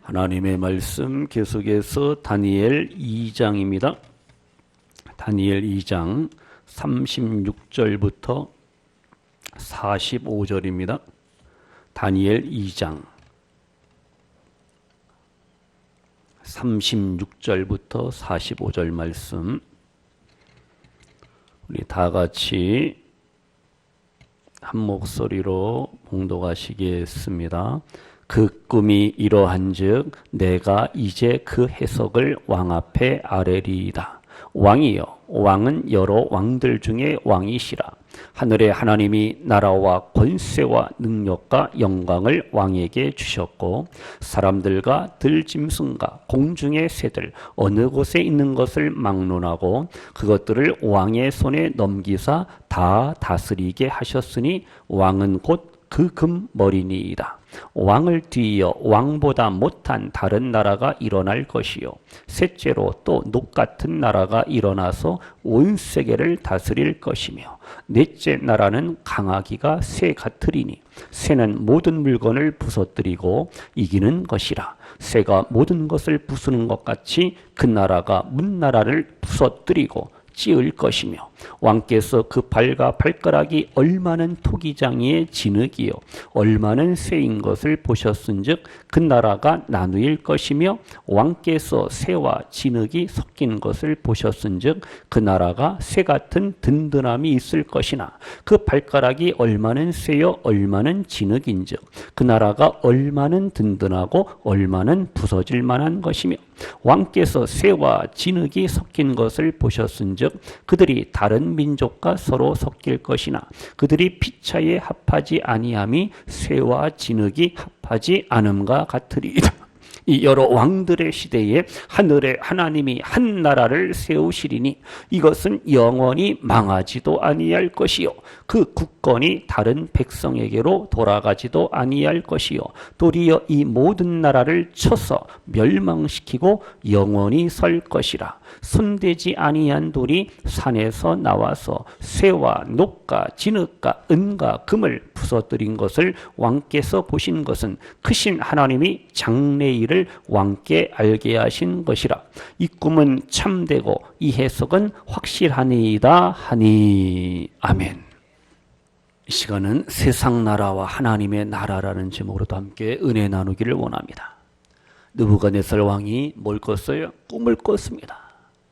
하나님의 말씀 계속해서 다니엘 2장입니다. 다니엘 2장 36절부터 45절입니다. 다니엘 2장 36절부터 45절 말씀 우리 다 같이 한 목소리로 봉독하시겠습니다. 그 꿈이 이러한즉 내가 이제 그 해석을 왕 앞에 아뢰리이다. 왕이여, 왕은 여러 왕들 중에 왕이시라. 하늘의 하나님이 나라와 권세와 능력과 영광을 왕에게 주셨고 사람들과 들짐승과 공중의 새들 어느 곳에 있는 것을 막론하고 그것들을 왕의 손에 넘기사 다 다스리게 하셨으니 왕은 곧 그 금머리니이다. 왕을 뒤이어 왕보다 못한 다른 나라가 일어날 것이요 셋째로 또 녹 같은 나라가 일어나서 온 세계를 다스릴 것이며 넷째 나라는 강하기가 새 같으리니 새는 모든 물건을 부서뜨리고 이기는 것이라. 새가 모든 것을 부수는 것 같이 그 나라가 문나라를 부서뜨리고 찌을 것이며 왕께서 그 발과 발가락이 얼마는 토기장이의 진흙이요 얼마는 쇠인 것을 보셨은즉 그 나라가 나누일 것이며 왕께서 쇠와 진흙이 섞인 것을 보셨은즉 그 나라가 쇠 같은 든든함이 있을 것이나 그 발가락이 얼마는 쇠요 얼마는 진흙인즉 그 나라가 얼마는 든든하고 얼마는 부서질 만한 것이며 왕께서 쇠와 진흙이 섞인 것을 보셨은즉 그들이 다른 민족과 서로 섞일 것이나 그들이 피차에 합하지 아니함이 쇠와 진흙이 합하지 않음과 같으리이다. 이 여러 왕들의 시대에 하늘의 하나님이 한 나라를 세우시리니 이것은 영원히 망하지도 아니할 것이요 그 국권이 다른 백성에게로 돌아가지도 아니할 것이요 도리어 이 모든 나라를 쳐서 멸망시키고 영원히 설 것이라. 손대지 아니한 돌이 산에서 나와서 쇠와 녹과 진흙과 은과 금을 부서뜨린 것을 왕께서 보신 것은 크신 하나님이 장래일을 왕께 알게 하신 것이라. 이 꿈은 참되고 이 해석은 확실하니이다 하니. 아멘. 이 시간은 세상 나라와 하나님의 나라라는 제목으로도 함께 은혜 나누기를 원합니다. 느부갓네살 왕이 뭘 꿨어요? 꿈을 꿨습니다.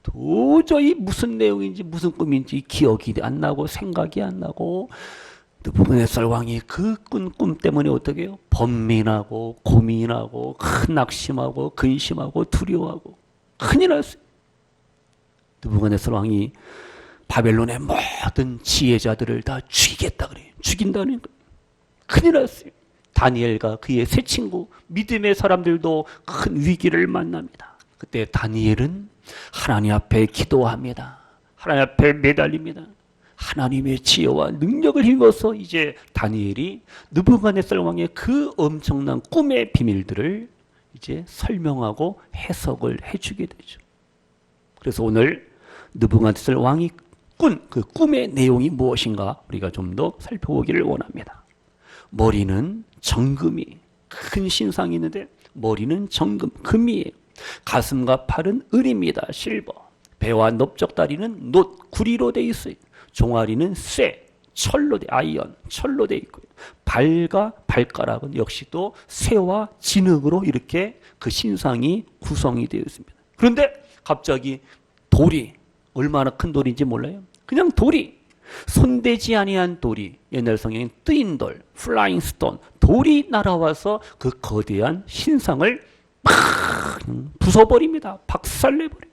도저히 무슨 내용인지 무슨 꿈인지 기억이 안 나고 생각이 안 나고 느부갓네살 왕이 그 꾼 꿈 때문에 어떻게 해요? 번민하고 고민하고 낙심하고 근심하고 두려워하고 큰일 났어요. 느부갓네살 왕이 바벨론의 모든 지혜자들을 다 죽이겠다 그래요. 죽인다는 거예요. 큰일 났어요. 다니엘과 그의 세 친구 믿음의 사람들도 큰 위기를 만납니다. 그때 다니엘은 하나님 앞에 기도합니다. 하나님 앞에 매달립니다. 하나님의 지혜와 능력을 힘입어서 이제 다니엘이 느부갓네살 왕의 그 엄청난 꿈의 비밀들을 이제 설명하고 해석을 해주게 되죠. 그래서 오늘 느부갓네살 왕이 꾼 그 꿈의 내용이 무엇인가 우리가 좀 더 살펴보기를 원합니다. 머리는 정금이 큰 신상이 있는데 머리는 정금, 금이에요. 가슴과 팔은 을입니다. 실버. 배와 넓적다리는 놋, 구리로 되어 있어요. 종아리는 쇠, 철로 아이언, 철로 되어 있고요. 발과 발가락은 역시 또 쇠와 진흙으로 이렇게 그 신상이 구성이 되어 있습니다. 그런데 갑자기 돌이 얼마나 큰 돌인지 몰라요? 그냥 돌이 손대지 아니한 돌이 옛날 성경에 뜨인 돌, 플라잉 스톤 돌이 날아와서 그 거대한 신상을 팍 부숴버립니다. 박살내버립니다.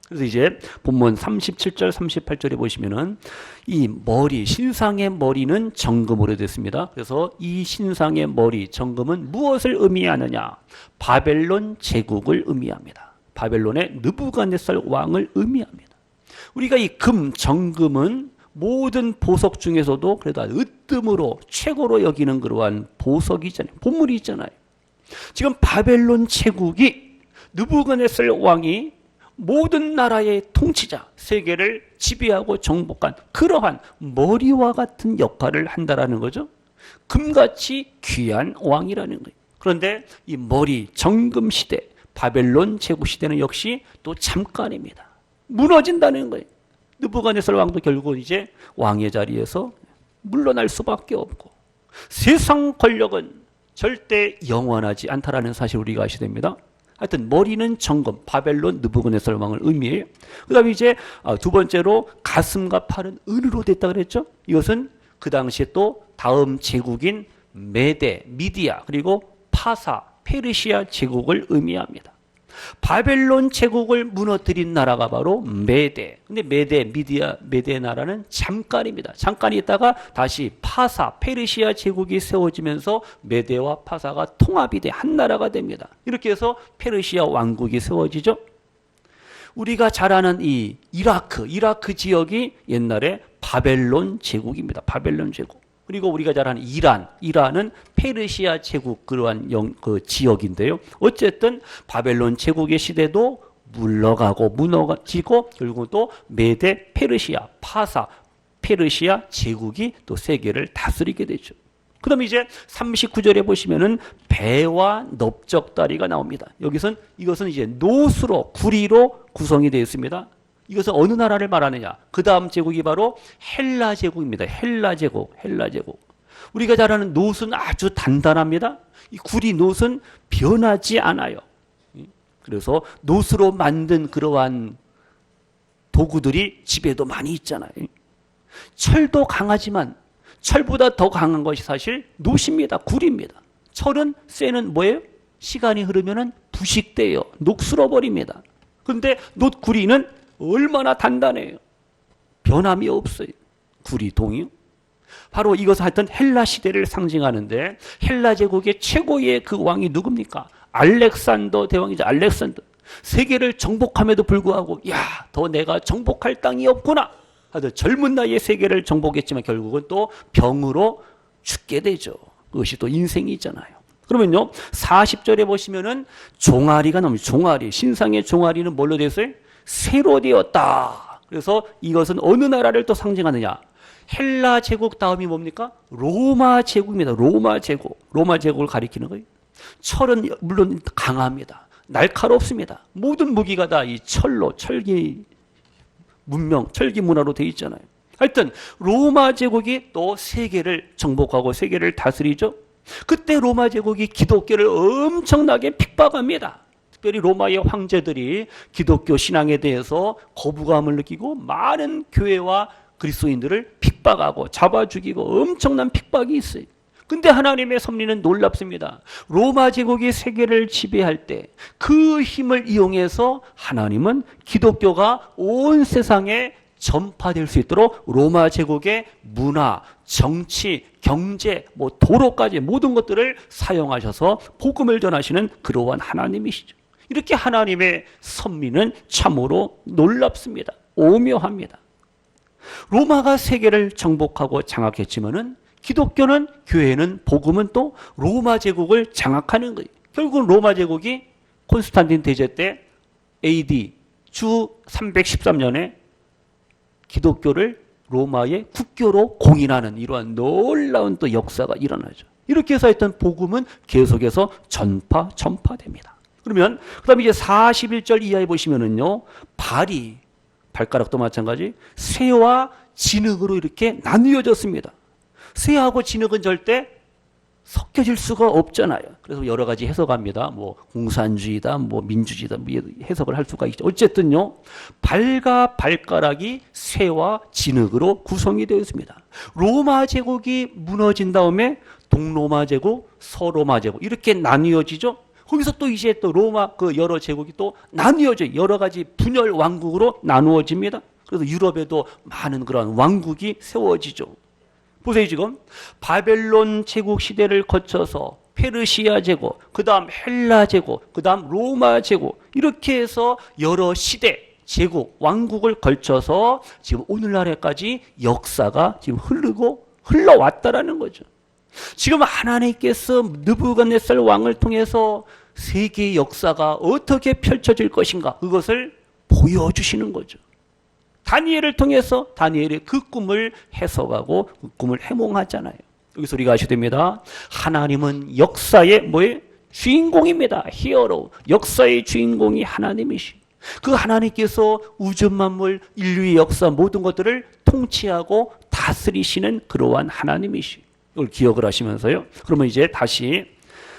그래서 이제 본문 37절 38절에 보시면은 이 머리 신상의 머리는 정금으로 됐습니다. 그래서 이 신상의 머리 정금은 무엇을 의미하느냐? 바벨론 제국을 의미합니다. 바벨론의 느부갓네살 왕을 의미합니다. 우리가 이 금 정금은 모든 보석 중에서도 그래도 으뜸으로 최고로 여기는 그러한 보석이잖아요. 보물이 있잖아요. 지금 바벨론 제국이 느부갓네살 왕이 모든 나라의 통치자, 세계를 지배하고 정복한 그러한 머리와 같은 역할을 한다라는 거죠. 금같이 귀한 왕이라는 거예요. 그런데 이 머리 정금 시대, 바벨론 제국 시대는 역시 또 잠깐입니다. 무너진다는 거예요. 느부갓네살 왕도 결국 이제 왕의 자리에서 물러날 수밖에 없고, 세상 권력은 절대 영원하지 않다라는 사실 우리가 아셔야 됩니다. 하여튼 머리는 정금, 바벨론 느부갓네살 왕을 의미해요. 그 다음에 이제 두 번째로 가슴과 팔은 은으로 됐다 그랬죠. 이것은 그 당시에 또 다음 제국인 메데, 미디아, 그리고 파사, 페르시아 제국을 의미합니다. 바벨론 제국을 무너뜨린 나라가 바로 메데. 근데 메데, 미디아, 메데 나라는 잠깐입니다. 잠깐 있다가 다시 파사, 페르시아 제국이 세워지면서 메데와 파사가 통합이 돼 한 나라가 됩니다. 이렇게 해서 페르시아 왕국이 세워지죠. 우리가 잘 아는 이 이라크 지역이 옛날에 바벨론 제국입니다. 바벨론 제국. 그리고 우리가 잘 아는 이란은 페르시아 제국 그러한 그 지역인데요. 어쨌든 바벨론 제국의 시대도 물러가고 무너지고 결국은 또 메데, 페르시아, 파사, 페르시아 제국이 또 세계를 다스리게 되죠. 그 다음에 이제 39절에 보시면은 배와 넓적다리가 나옵니다. 이것은 이제 노수로, 구리로 구성이 되어 있습니다. 이것은 어느 나라를 말하느냐? 그 다음 제국이 바로 헬라 제국입니다. 헬라 제국. 우리가 잘 아는 노수는 아주 단단합니다. 이 구리 노수는 변하지 않아요. 그래서 노수로 만든 그러한 도구들이 집에도 많이 있잖아요. 철도 강하지만 철보다 더 강한 것이 사실 노십니다. 구리입니다. 쇠는 뭐예요? 시간이 흐르면 부식돼요. 녹슬어 버립니다. 그런데 구리는 얼마나 단단해요. 변함이 없어요. 구리동이요. 바로 이것은 하여튼 헬라 시대를 상징하는데, 헬라 제국의 최고의 그 왕이 누굽니까? 알렉산더 대왕이죠. 알렉산더. 세계를 정복함에도 불구하고 더 내가 정복할 땅이 없구나. 하여튼 젊은 나이에 세계를 정복했지만 결국은 또 병으로 죽게 되죠. 그것이 또 인생이잖아요. 그러면요, 40절에 보시면은 종아리가 나옵니다. 종아리. 신상의 종아리는 뭘로 되어 있어요? 새로 되었다. 그래서 이것은 어느 나라를 또 상징하느냐? 헬라 제국 다음이 뭡니까? 로마 제국입니다. 로마 제국을 가리키는 거예요. 철은 물론 강합니다. 날카롭습니다. 모든 무기가 다 이 철기 문화로 되어 있잖아요. 하여튼 로마 제국이 또 세계를 정복하고 세계를 다스리죠. 그때 로마 제국이 기독교를 엄청나게 핍박합니다. 특별히 로마의 황제들이 기독교 신앙에 대해서 거부감을 느끼고 많은 교회와 그리스도인들을 핍박하고 잡아 죽이고 엄청난 핍박이 있어요. 근데 하나님의 섭리는 놀랍습니다. 로마 제국이 세계를 지배할 때 그 힘을 이용해서 하나님은 기독교가 온 세상에 전파될 수 있도록 로마 제국의 문화, 정치, 경제, 도로까지 모든 것들을 사용하셔서 복음을 전하시는 그러한 하나님이시죠. 이렇게 하나님의 섭리는 참으로 놀랍습니다. 오묘합니다. 로마가 세계를 정복하고 장악했지만은 기독교는, 교회는, 복음은 또 로마 제국을 장악하는 거예요. 결국은 로마 제국이 콘스탄틴 대제 때 AD 주 313년에 기독교를 로마의 국교로 공인하는 이러한 놀라운 또 역사가 일어나죠. 이렇게 해서 하여튼 복음은 계속해서 전파됩니다. 그러면 그다음에 이제 41절 이하에 보시면은요, 발가락도 마찬가지 쇠와 진흙으로 이렇게 나뉘어졌습니다. 쇠하고 진흙은 절대 섞여질 수가 없잖아요. 그래서 여러 가지 해석합니다. 공산주의다, 민주주의다, 해석을 할 수가 있죠. 어쨌든요, 발가락이 쇠와 진흙으로 구성이 되어 있습니다. 로마 제국이 무너진 다음에 동로마 제국, 서로마 제국 이렇게 나뉘어지죠. 거기서 또 이제 또 로마 여러 제국이 또 나뉘어져요. 여러 가지 분열 왕국으로 나누어집니다. 그래서 유럽에도 많은 그런 왕국이 세워지죠. 보세요. 지금 바벨론 제국 시대를 거쳐서 페르시아 제국, 그 다음 헬라 제국, 그 다음 로마 제국 이렇게 해서 여러 시대, 제국, 왕국을 걸쳐서 지금 오늘날에까지 역사가 지금 흘러왔다라는 거죠. 지금 하나님께서 느부갓네살 왕을 통해서 세계의 역사가 어떻게 펼쳐질 것인가, 그것을 보여주시는 거죠. 다니엘을 통해서 다니엘의 그 꿈을 해석하고 그 꿈을 해몽하잖아요. 여기서 우리가 아셔야 됩니다. 하나님은 역사의 주인공입니다. 히어로. 역사의 주인공이 하나님이시. 그 하나님께서 우주 만물, 인류의 역사 모든 것들을 통치하고 다스리시는 그러한 하나님이시. 이걸 기억을 하시면서요. 그러면 이제 다시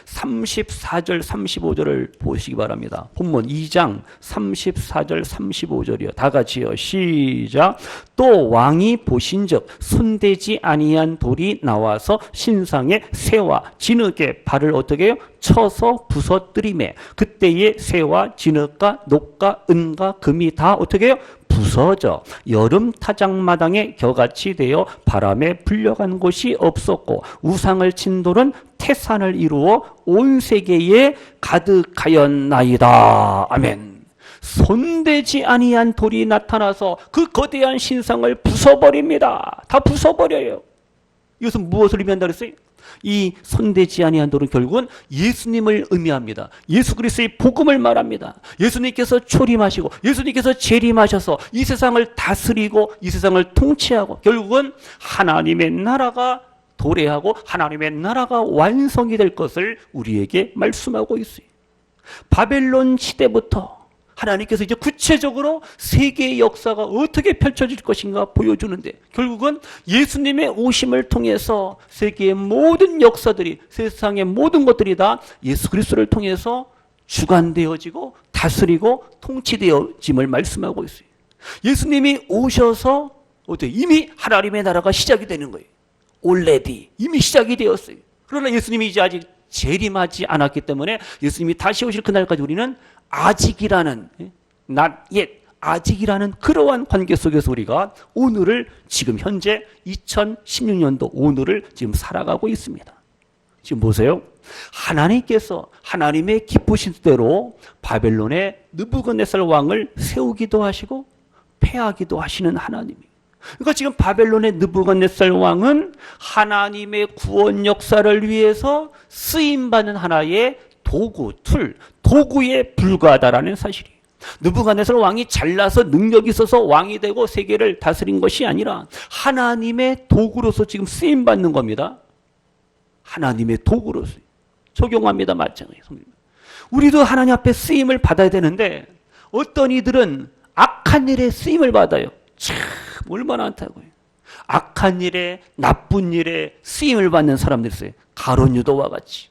34절 35절을 보시기 바랍니다. 본문 2장 34절 35절이요. 다 같이요. 시작. 또 왕이 보신즉 손대지 아니한 돌이 나와서 신상의 새와 진흙의 발을 어떻게 해요? 쳐서 부서뜨리매 그때의 새와 진흙과 녹과 은과 금이 다 어떻게 해요? 부서져 여름 타작마당에 겨같이 되어 바람에 불려간 곳이 없었고 우상을 친 돌은 태산을 이루어 온 세계에 가득하였나이다. 아멘. 손대지 아니한 돌이 나타나서 그 거대한 신상을 부숴버립니다. 다 부숴버려요. 이것은 무엇을 의미한다 그랬어요? 이 손대지 아니한 돌은 결국은 예수님을 의미합니다. 예수 그리스도의 복음을 말합니다. 예수님께서 초림하시고 예수님께서 재림하셔서 이 세상을 다스리고 이 세상을 통치하고 결국은 하나님의 나라가 도래하고 하나님의 나라가 완성이 될 것을 우리에게 말씀하고 있어요. 바벨론 시대부터 하나님께서 이제 구체적으로 세계의 역사가 어떻게 펼쳐질 것인가 보여주는데 결국은 예수님의 오심을 통해서 세계의 모든 역사들이 세상의 모든 것들이 다 예수 그리스도를 통해서 주관되어지고 다스리고 통치되어짐을 말씀하고 있어요. 예수님이 오셔서 이미 하나님의 나라가 시작이 되는 거예요. already 이미 시작이 되었어요. 그러나 예수님이 이제 아직 재림하지 않았기 때문에 예수님이 다시 오실 그날까지 우리는 아직이라는 not yet 아직이라는 그러한 관계 속에서 우리가 오늘을 지금 현재 2016년도 오늘을 지금 살아가고 있습니다. 지금 보세요. 하나님께서 하나님의 기쁘신 대로 바벨론의 느부갓네살 왕을 세우기도 하시고 패하기도 하시는 하나님이에요. 그러니까 지금 바벨론의 느부갓네살 왕은 하나님의 구원 역사를 위해서 쓰임받는 하나의 도구, 도구에 불과하다라는 사실이에요. 느부갓네살 왕이 잘나서 능력이 있어서 왕이 되고 세계를 다스린 것이 아니라 하나님의 도구로서 지금 쓰임받는 겁니다. 하나님의 도구로서 적용합니다. 마찬가지예요. 우리도 하나님 앞에 쓰임을 받아야 되는데 어떤 이들은 악한 일에 쓰임을 받아요. 참 얼마나 안타고요. 악한 일에 나쁜 일에 쓰임을 받는 사람들이 있어요. 가룟 유다와 같이.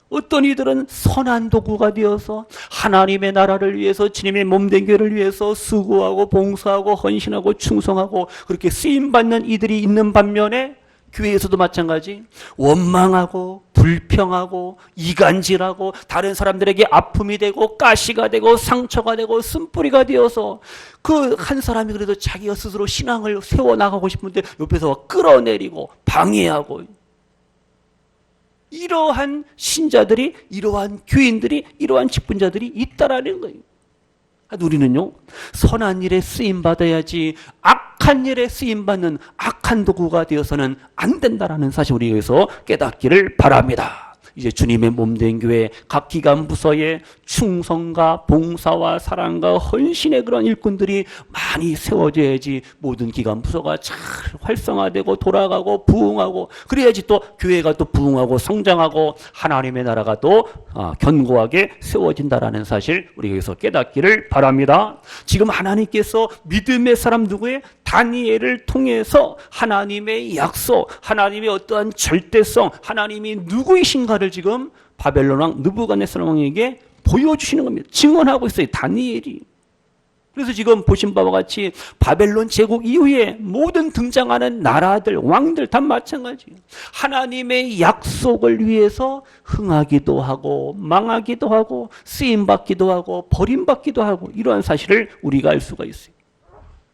어떤 이들은 선한 도구가 되어서 하나님의 나라를 위해서 주님의 몸된 교회를 위해서 수고하고 봉사하고 헌신하고 충성하고 그렇게 쓰임받는 이들이 있는 반면에 교회에서도 마찬가지 원망하고 불평하고 이간질하고 다른 사람들에게 아픔이 되고 가시가 되고 상처가 되고 쓴뿌리가 되어서 그 한 사람이 그래도 자기가 스스로 신앙을 세워나가고 싶은데 옆에서 끌어내리고 방해하고 이러한 신자들이 이러한 교인들이 이러한 직분자들이 있다라는 거예요. 우리는요 선한 일에 쓰임받아야지 악한 일에 쓰임받는 악한 도구가 되어서는 안 된다라는 사실 우리 여기서 깨닫기를 바랍니다. 이제 주님의 몸된 교회 각 기관 부서에 충성과 봉사와 사랑과 헌신의 그런 일꾼들이 많이 세워져야지 모든 기관 부서가 잘 활성화되고 돌아가고 부흥하고 그래야지 또 교회가 또 부흥하고 성장하고 하나님의 나라가 또 견고하게 세워진다라는 사실 우리 여기서 깨닫기를 바랍니다. 지금 하나님께서 믿음의 사람 누구의 다니엘을 통해서 하나님의 약속, 하나님의 어떠한 절대성, 하나님이 누구이신가를 지금 바벨론 왕 느부갓네살 왕에게 보여주시는 겁니다. 증언하고 있어요. 다니엘이. 그래서 지금 보신 바와 같이 바벨론 제국 이후에 모든 등장하는 나라들, 왕들 다 마찬가지예요. 하나님의 약속을 위해서 흥하기도 하고 망하기도 하고 쓰임받기도 하고 버림받기도 하고 이러한 사실을 우리가 알 수가 있어요.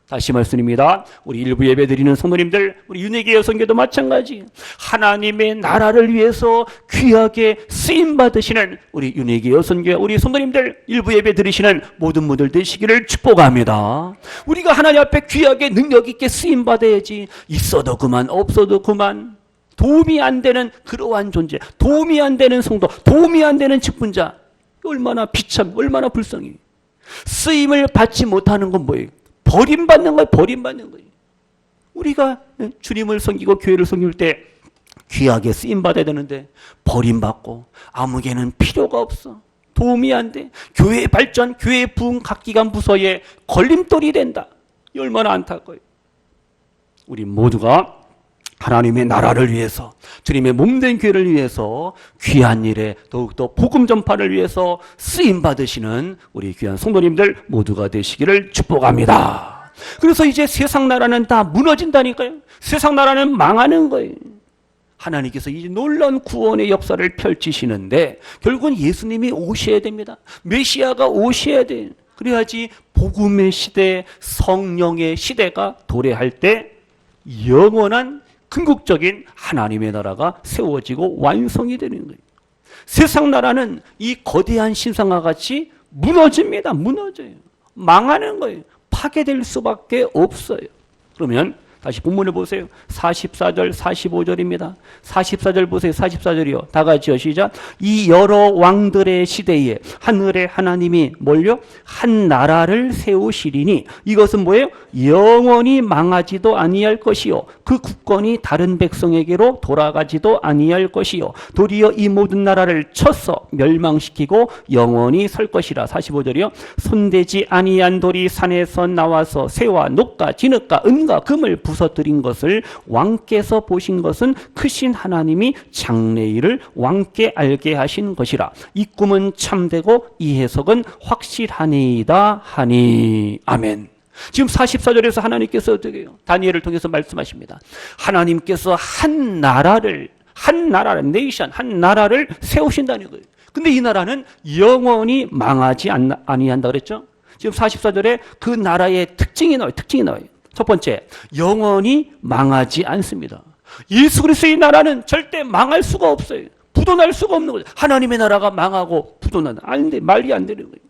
다시 말씀입니다. 우리 일부 예배 드리는 성도님들, 우리 윤회계 여성교도 마찬가지. 하나님의 나라를 위해서 귀하게 쓰임받으시는 우리 윤회계 여성교, 우리 성도님들, 일부 예배 드리시는 모든 분들 되시기를 축복합니다. 우리가 하나님 앞에 귀하게 능력 있게 쓰임받아야지 있어도 그만 없어도 그만 도움이 안 되는 그러한 존재, 도움이 안 되는 성도, 도움이 안 되는 직분자 얼마나 비참, 얼마나 불쌍해. 쓰임을 받지 못하는 건 뭐예요? 버림받는 거예요. 버림받는 거예요. 우리가 주님을 섬기고 교회를 섬길 때 귀하게 쓰임받아야 되는데 버림받고 아무개는 필요가 없어. 도움이 안 돼. 교회 발전, 교회 부흥 각기관 부서에 걸림돌이 된다. 이 얼마나 안타까워요. 우리 모두가 하나님의 나라를 위해서, 주님의 몸된 교회를 위해서, 귀한 일에 더욱더 복음 전파를 위해서 쓰임받으시는 우리 귀한 성도님들 모두가 되시기를 축복합니다. 그래서 이제 세상 나라는 다 무너진다니까요. 세상 나라는 망하는 거예요. 하나님께서 이 놀라운 구원의 역사를 펼치시는데 결국은 예수님이 오셔야 됩니다. 메시아가 오셔야 돼요. 그래야지 복음의 시대, 성령의 시대가 도래할 때 영원한 궁극적인 하나님의 나라가 세워지고 완성이 되는 거예요. 세상 나라는 이 거대한 신상과 같이 무너집니다. 무너져요. 망하는 거예요. 파괴될 수밖에 없어요. 그러면 다시 본문을 보세요. 44절, 45절입니다. 44절 보세요. 44절이요. 다 같이요. 시작. 이 여러 왕들의 시대에 하늘의 하나님이 뭘요? 한 나라를 세우시리니 이것은 뭐예요? 영원히 망하지도 아니할 것이요. 그 국권이 다른 백성에게로 돌아가지도 아니할 것이요. 도리어 이 모든 나라를 쳐서 멸망시키고 영원히 설 것이라. 45절이요. 손대지 아니한 돌이 산에서 나와서 새와 녹과 진흙과 은과 금을 부서뜨린 것을 왕께서 보신 것은 크신 하나님이 장래일을 왕께 알게 하신 것이라. 이 꿈은 참되고 이 해석은 확실하니이다 하니. 아멘. 지금 44절에서 하나님께서 어떻게 해요? 다니엘을 통해서 말씀하십니다. 하나님께서 한 나라를 네이션, 한 나라를 세우신다는 거예요. 근데 이 나라는 영원히 망하지 아니한다 그랬죠? 지금 44절에 그 나라의 특징이 나와요. 첫 번째, 영원히 망하지 않습니다. 예수 그리스도의 나라는 절대 망할 수가 없어요. 부도날 수가 없는 거죠. 하나님의 나라가 망하고 부도난다. 아닌데 말이 안 되는 거예요.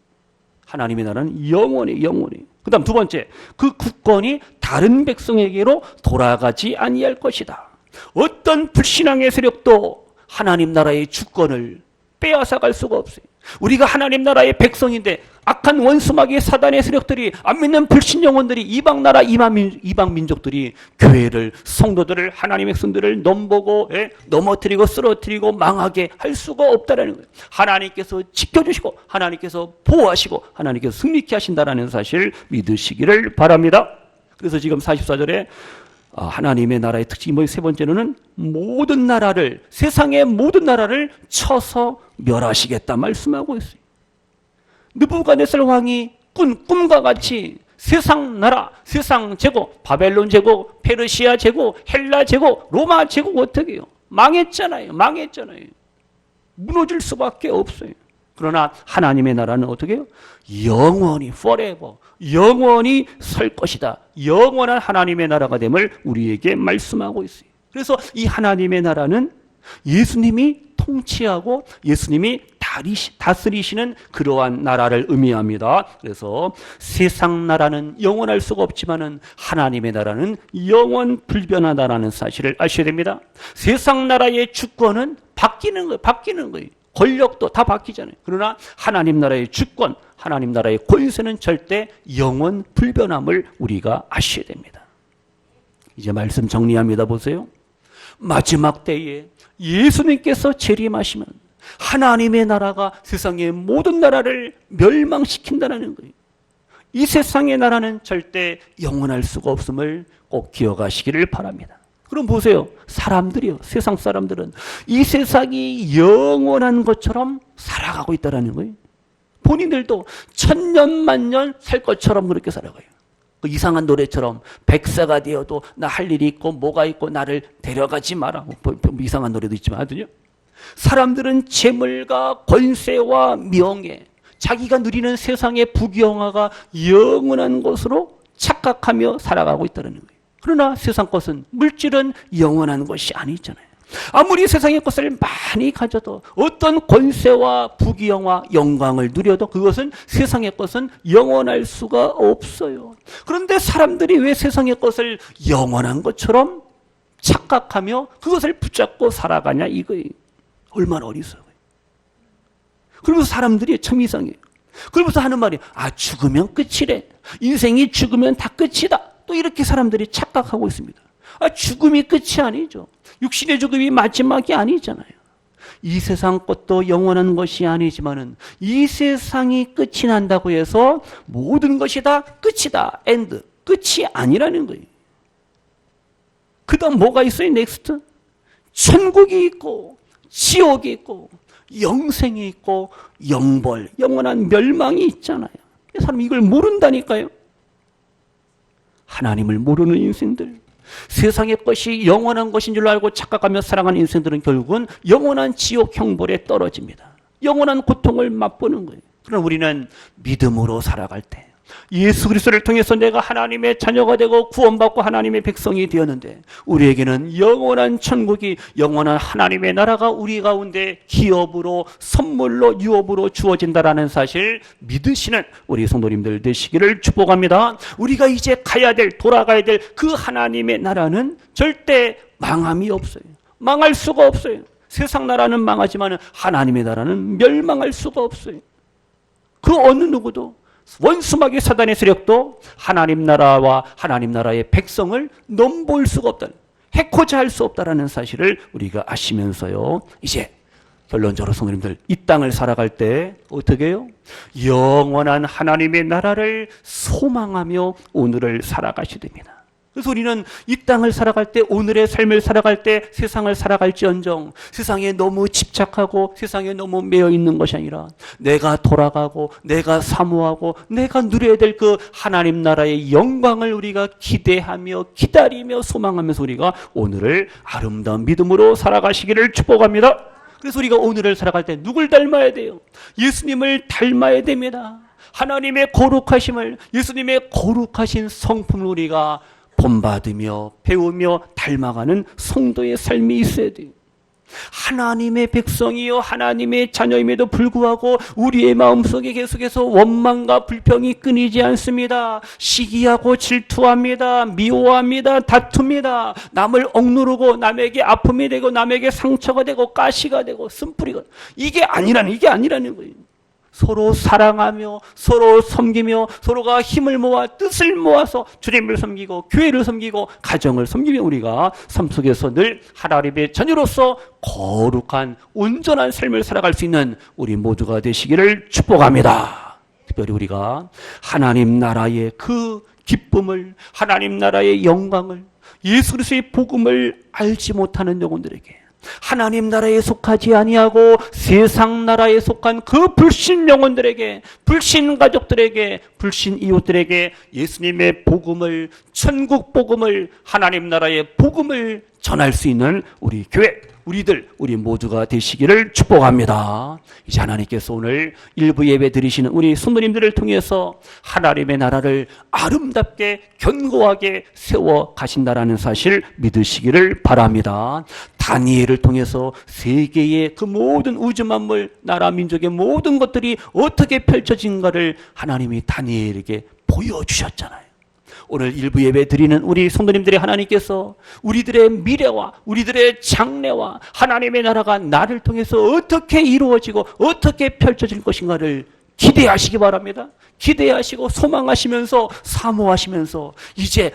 하나님의 나라는 영원히. 그 다음 두 번째, 그 국권이 다른 백성에게로 돌아가지 아니할 것이다. 어떤 불신앙의 세력도 하나님 나라의 주권을 빼앗아갈 수가 없어요. 우리가 하나님 나라의 백성인데 악한 원수마귀의 사단의 세력들이, 안 믿는 불신 영혼들이, 이방 나라 이방 민족들이 교회를, 성도들을, 하나님의 백성들을 넘보고 넘어뜨리고 쓰러뜨리고 망하게 할 수가 없다라는 거예요. 하나님께서 지켜주시고 하나님께서 보호하시고 하나님께서 승리케 하신다라는 사실 믿으시기를 바랍니다. 그래서 지금 44절에 하나님의 나라의 특징이 뭐예요? 세 번째로는 모든 나라를, 세상의 모든 나라를 쳐서 멸하시겠다 말씀하고 있어요. 느부갓네살 왕이 꾼 꿈과 같이 세상 나라, 세상 제국, 바벨론 제국, 페르시아 제국, 헬라 제국, 로마 제국 어떻게 해요? 망했잖아요. 무너질 수밖에 없어요. 그러나 하나님의 나라는 어떻게 해요? 영원히, forever, 영원히 설 것이다. 영원한 하나님의 나라가 됨을 우리에게 말씀하고 있어요. 그래서 이 하나님의 나라는 예수님이 통치하고 예수님이 다스리시는 그러한 나라를 의미합니다. 그래서 세상 나라는 영원할 수가 없지만은 하나님의 나라는 영원 불변하다라는 사실을 아셔야 됩니다. 세상 나라의 주권은 바뀌는 거예요. 권력도 다 바뀌잖아요. 그러나 하나님 나라의 주권, 하나님 나라의 권세는 절대 영원 불변함을 우리가 아셔야 됩니다. 이제 말씀 정리합니다. 보세요. 마지막 때에 예수님께서 재림하시면 하나님의 나라가 세상의 모든 나라를 멸망시킨다는 거예요. 이 세상의 나라는 절대 영원할 수가 없음을 꼭 기억하시기를 바랍니다. 그럼 보세요. 사람들이요. 세상 사람들은 이 세상이 영원한 것처럼 살아가고 있다는 거예요. 본인들도 천년 만년 살 것처럼 그렇게 살아가요. 그 이상한 노래처럼 백사가 되어도 나 할 일이 있고 뭐가 있고 나를 데려가지 마라. 이상한 노래도 있지만 하여튼요. 사람들은 재물과 권세와 명예, 자기가 누리는 세상의 부귀영화가 영원한 것으로 착각하며 살아가고 있다는 거예요. 그러나 세상 것은, 물질은 영원한 것이 아니잖아요. 아무리 세상의 것을 많이 가져도, 어떤 권세와 부귀영화, 영광을 누려도 그것은, 세상의 것은 영원할 수가 없어요. 그런데 사람들이 왜 세상의 것을 영원한 것처럼 착각하며 그것을 붙잡고 살아가냐 이거예요. 얼마나 어리석어요. 그러면서 사람들이 참 이상해요. 그러면서 하는 말이 죽으면 끝이래. 인생이 죽으면 다 끝이다. 또 이렇게 사람들이 착각하고 있습니다. 죽음이 끝이 아니죠. 육신의 죽음이 마지막이 아니잖아요. 이 세상 것도 영원한 것이 아니지만은 이 세상이 끝이 난다고 해서 모든 것이 다 끝이다. 엔드. 끝이 아니라는 거예요. 그 다음 뭐가 있어요? 넥스트. 천국이 있고 지옥이 있고 영생이 있고 영벌, 영원한 멸망이 있잖아요. 사람이 이걸 모른다니까요. 하나님을 모르는 인생들, 세상의 것이 영원한 것인 줄 알고 착각하며 살아가는 인생들은 결국은 영원한 지옥 형벌에 떨어집니다. 영원한 고통을 맛보는 거예요. 그러나 우리는 믿음으로 살아갈 때 예수 그리스도를 통해서 내가 하나님의 자녀가 되고 구원받고 하나님의 백성이 되었는데 우리에게는 영원한 천국이, 영원한 하나님의 나라가 우리 가운데 기업으로, 선물로, 유업으로 주어진다라는 사실 믿으시는 우리 성도님들 되시기를 축복합니다. 우리가 이제 가야 될, 돌아가야 될 그 하나님의 나라는 절대 망함이 없어요. 망할 수가 없어요. 세상 나라는 망하지만 하나님의 나라는 멸망할 수가 없어요. 그 어느 누구도, 원수마귀 사단의 세력도 하나님 나라와 하나님 나라의 백성을 넘볼 수가 없다, 해코지 할 수 없다라는 사실을 우리가 아시면서요, 이제 결론적으로 성도님들 이 땅을 살아갈 때 어떻게 해요? 영원한 하나님의 나라를 소망하며 오늘을 살아가셔야 됩니다. 그래서 우리는 이 땅을 살아갈 때, 오늘의 삶을 살아갈 때 세상을 살아갈지언정 세상에 너무 집착하고 세상에 너무 매여 있는 것이 아니라 내가 돌아가고 내가 사모하고 내가 누려야 될 그 하나님 나라의 영광을 우리가 기대하며 기다리며 소망하면서 우리가 오늘을 아름다운 믿음으로 살아가시기를 축복합니다. 그래서 우리가 오늘을 살아갈 때 누굴 닮아야 돼요? 예수님을 닮아야 됩니다. 하나님의 거룩하심을, 예수님의 거룩하신 성품을 우리가 본받으며 배우며 닮아가는 성도의 삶이 있어야 돼요. 하나님의 백성이요 하나님의 자녀임에도 불구하고 우리의 마음속에 계속해서 원망과 불평이 끊이지 않습니다. 시기하고 질투합니다. 미워합니다. 다툽니다. 남을 억누르고 남에게 아픔이 되고 남에게 상처가 되고 가시가 되고 쓴뿌리가, 이게 아니라는 거예요. 서로 사랑하며 서로 섬기며 서로가 힘을 모아 뜻을 모아서 주님을 섬기고 교회를 섬기고 가정을 섬기며 우리가 삶 속에서 늘 하나님의 자녀로서 거룩한 온전한 삶을 살아갈 수 있는 우리 모두가 되시기를 축복합니다. 특별히 우리가 하나님 나라의 그 기쁨을, 하나님 나라의 영광을, 예수 그리스도의 복음을 알지 못하는 영혼들에게, 하나님 나라에 속하지 아니하고 세상 나라에 속한 그 불신 영혼들에게, 불신 가족들에게, 불신 이웃들에게 예수님의 복음을, 천국 복음을, 하나님 나라의 복음을 전할 수 있는 우리 교회, 우리 모두가 되시기를 축복합니다. 이제 하나님께서 오늘 일부 예배 드리시는 우리 성도님들을 통해서 하나님의 나라를 아름답게 견고하게 세워 가신다라는 사실 믿으시기를 바랍니다. 다니엘을 통해서 세계의 그 모든 우주 만물, 나라 민족의 모든 것들이 어떻게 펼쳐진가를 하나님이 다니엘에게 보여주셨잖아요. 오늘 일부 예배 드리는 우리 성도님들의 하나님께서 우리들의 미래와 우리들의 장래와 하나님의 나라가 나를 통해서 어떻게 이루어지고 어떻게 펼쳐질 것인가를 기대하시기 바랍니다. 기대하시고 소망하시면서 사모하시면서 이제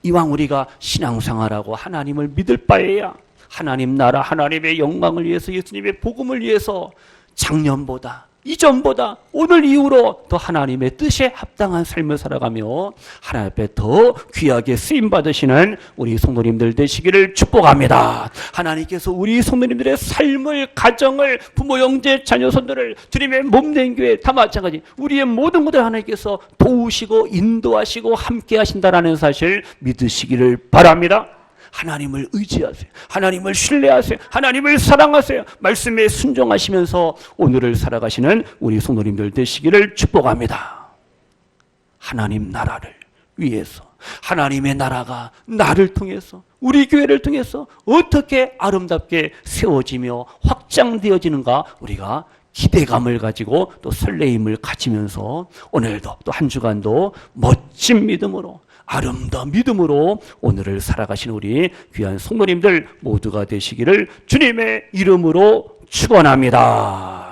이왕 우리가 신앙생활하고 하나님을 믿을 바에야 하나님 나라, 하나님의 영광을 위해서, 예수님의 복음을 위해서 작년보다, 이전보다, 오늘 이후로 더 하나님의 뜻에 합당한 삶을 살아가며 하나님 앞에 더 귀하게 쓰임받으시는 우리 성도님들 되시기를 축복합니다. 하나님께서 우리 성도님들의 삶을, 가정을, 부모, 형제, 자녀, 손들을 주님의 몸된 교회 다 마찬가지 우리의 모든 것을 하나님께서 도우시고 인도하시고 함께 하신다라는 사실 믿으시기를 바랍니다. 하나님을 의지하세요. 하나님을 신뢰하세요. 하나님을 사랑하세요. 말씀에 순종하시면서 오늘을 살아가시는 우리 성도님들 되시기를 축복합니다. 하나님 나라를 위해서, 하나님의 나라가 나를 통해서, 우리 교회를 통해서 어떻게 아름답게 세워지며 확장되어지는가 우리가 기대감을 가지고 또 설레임을 가지면서 오늘도 또 한 주간도 멋진 믿음으로, 아름다운 믿음으로 오늘을 살아가신 우리 귀한 성도님들 모두가 되시기를 주님의 이름으로 축원합니다.